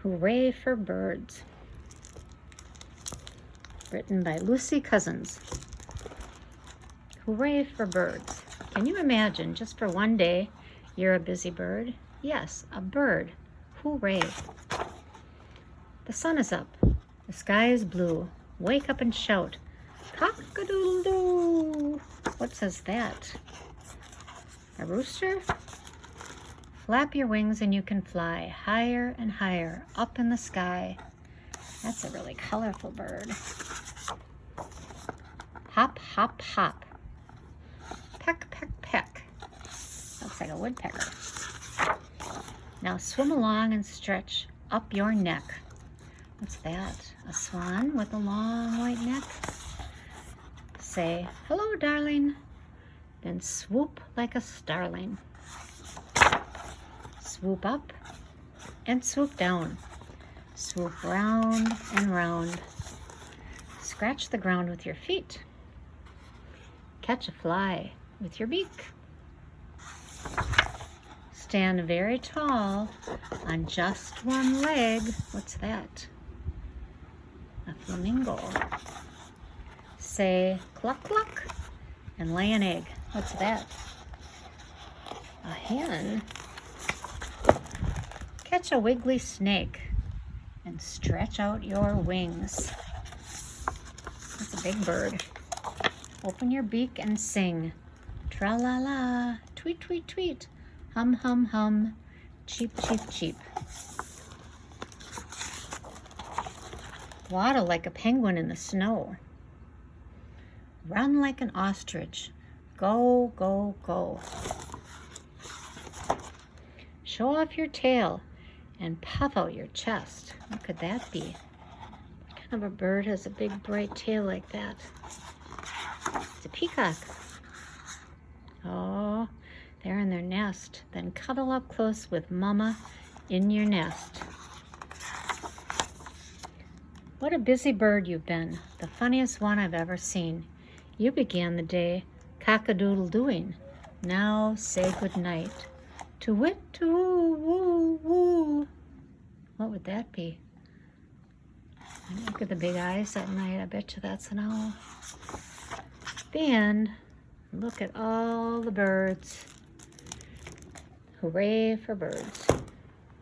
Hooray for Birds. Written by Lucy Cousins. Hooray for birds. Can you imagine, just for one day, you're a busy bird? Yes, a bird. Hooray. The sun is up. The sky is blue. Wake up and shout. Cock-a-doodle-doo. What says that? A rooster? Flap your wings and you can fly higher and higher up in the sky. That's a really colorful bird. Hop, hop, hop. Peck, peck, peck. Looks like a woodpecker. Now swim along and stretch up your neck. What's that? A swan with a long white neck? Say, hello, darling. Then swoop like a starling. Swoop up and swoop down. Swoop round and round. Scratch the ground with your feet. Catch a fly with your beak. Stand very tall on just one leg. What's that? A flamingo. Say cluck cluck and lay an egg. What's that? A hen. Catch a wiggly snake and stretch out your wings. That's a big bird. Open your beak and sing. Tra-la-la, tweet, tweet, tweet. Hum, hum, hum. Cheep, cheep, cheep. Waddle like a penguin in the snow. Run like an ostrich. Go, go, go. Show off your tail and puff out your chest. What could that be? What kind of a bird has a big bright tail like that? It's a peacock. Oh, they're in their nest. Then cuddle up close with Mama in your nest. What a busy bird you've been. The funniest one I've ever seen. You began the day cock-a-doodle-dooing. Now say good night. To-wit, to-woo-woo. What would that be? Look at the big eyes that night. I bet you that's an owl. The end. Look at all the birds. Hooray for birds.